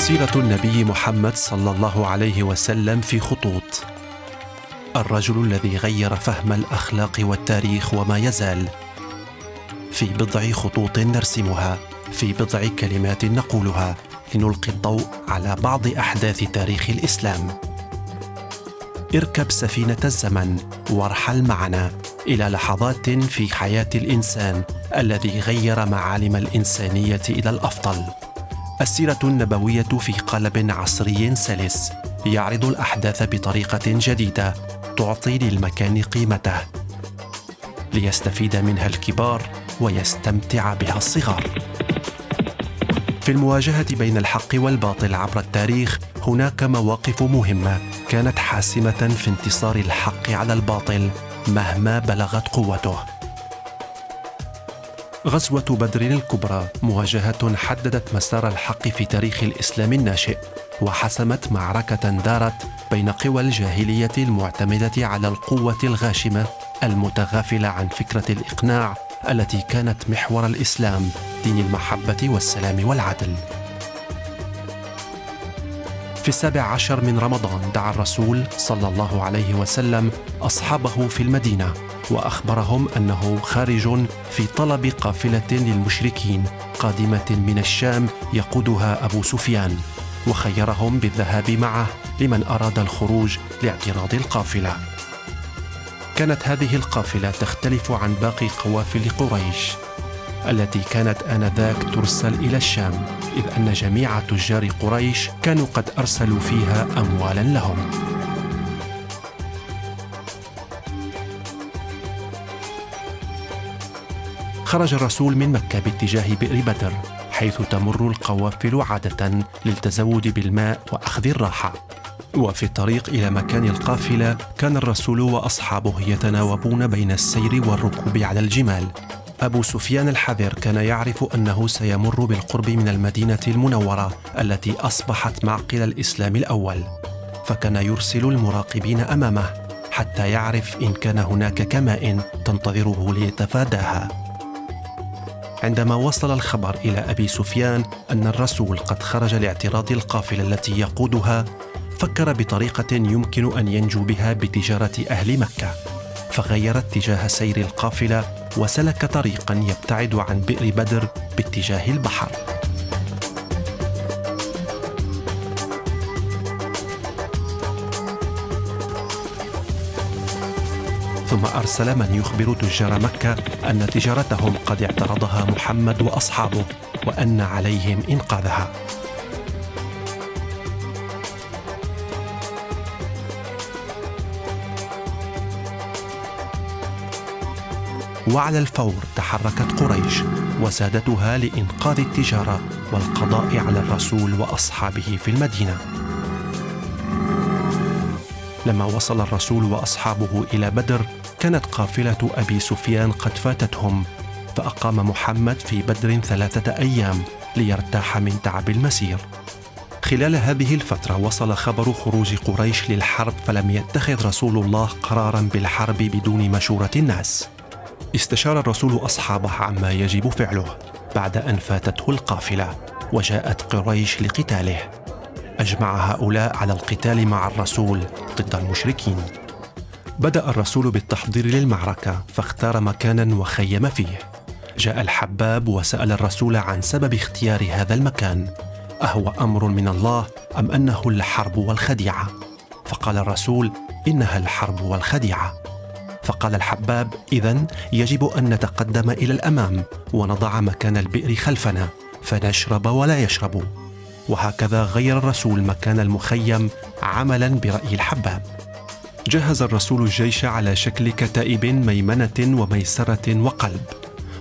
سيرة النبي محمد صلى الله عليه وسلم في خطوط. الرجل الذي غير فهم الأخلاق والتاريخ وما يزال. في بضع خطوط نرسمها، في بضع كلمات نقولها، لنلقي الضوء على بعض أحداث تاريخ الإسلام. اركب سفينة الزمن وارحل معنا إلى لحظات في حياة الإنسان الذي غير معالم الإنسانية إلى الأفضل. السيرة النبوية في قالب عصري سلس، يعرض الأحداث بطريقة جديدة تعطي للمكان قيمته، ليستفيد منها الكبار ويستمتع بها الصغار. في المواجهة بين الحق والباطل عبر التاريخ هناك مواقف مهمة كانت حاسمة في انتصار الحق على الباطل مهما بلغت قوته. غزوة بدر الكبرى مواجهة حددت مسار الحق في تاريخ الإسلام الناشئ، وحسمت معركة دارت بين قوى الجاهلية المعتمدة على القوة الغاشمة المتغافلة عن فكرة الإقناع التي كانت محور الإسلام، دين المحبة والسلام والعدل. في 17 من رمضان دعا الرسول صلى الله عليه وسلم أصحابه في المدينة وأخبرهم أنه خارج في طلب قافلة للمشركين قادمة من الشام يقودها أبو سفيان، وخيرهم بالذهاب معه لمن أراد الخروج لاعتراض القافلة. كانت هذه القافلة تختلف عن باقي قوافل قريش التي كانت آنذاك ترسل إلى الشام، إذ أن جميع تجار قريش كانوا قد أرسلوا فيها أموالا لهم. خرج الرسول من مكة باتجاه بئر بدر، حيث تمر القوافل عادة للتزود بالماء وأخذ الراحة. وفي الطريق إلى مكان القافلة كان الرسول وأصحابه يتناوبون بين السير والركوب على الجمال. أبو سفيان الحذر كان يعرف أنه سيمر بالقرب من المدينة المنورة التي أصبحت معقل الإسلام الأول، فكان يرسل المراقبين أمامه حتى يعرف إن كان هناك كمائن تنتظره ليتفاداها. عندما وصل الخبر إلى أبي سفيان أن الرسول قد خرج لاعتراض القافلة التي يقودها، فكر بطريقة يمكن أن ينجو بها بتجارة أهل مكة، فغير اتجاه سير القافلة وسلك طريقا يبتعد عن بئر بدر باتجاه البحر. ثم أرسل من يخبر تجار مكة أن تجارتهم قد اعترضها محمد وأصحابه وأن عليهم إنقاذها. وعلى الفور تحركت قريش وسادتها لإنقاذ التجارة والقضاء على الرسول وأصحابه في المدينة. لما وصل الرسول وأصحابه إلى بدر كانت قافلة أبي سفيان قد فاتتهم، فأقام محمد في بدر 3 أيام ليرتاح من تعب المسير. خلال هذه الفترة وصل خبر خروج قريش للحرب، فلم يتخذ رسول الله قراراً بالحرب بدون مشورة الناس. استشار الرسول أصحابه عما يجب فعله بعد أن فاتته القافلة وجاءت قريش لقتاله. أجمع هؤلاء على القتال مع الرسول ضد المشركين. بدأ الرسول بالتحضير للمعركة، فاختار مكاناً وخيم فيه. جاء الحباب وسأل الرسول عن سبب اختيار هذا المكان، أهو أمر من الله أم أنه الحرب والخديعة؟ فقال الرسول: إنها الحرب والخديعة. فقال الحباب: إذن يجب أن نتقدم إلى الأمام ونضع مكان البئر خلفنا فنشرب ولا يشرب. وهكذا غير الرسول مكان المخيم عملا برأي الحباب. جهز الرسول الجيش على شكل كتائب ميمنة وميسرة وقلب،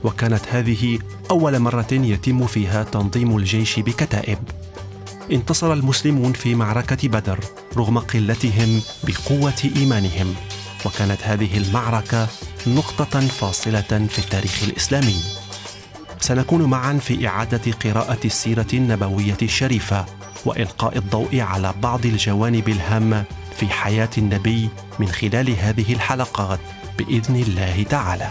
وكانت هذه أول مرة يتم فيها تنظيم الجيش بكتائب. انتصر المسلمون في معركة بدر رغم قلتهم بقوة إيمانهم، وكانت هذه المعركة نقطة فاصلة في التاريخ الإسلامي. سنكون معا في إعادة قراءة السيرة النبوية الشريفة وإلقاء الضوء على بعض الجوانب الهامة في حياة النبي من خلال هذه الحلقات بإذن الله تعالى.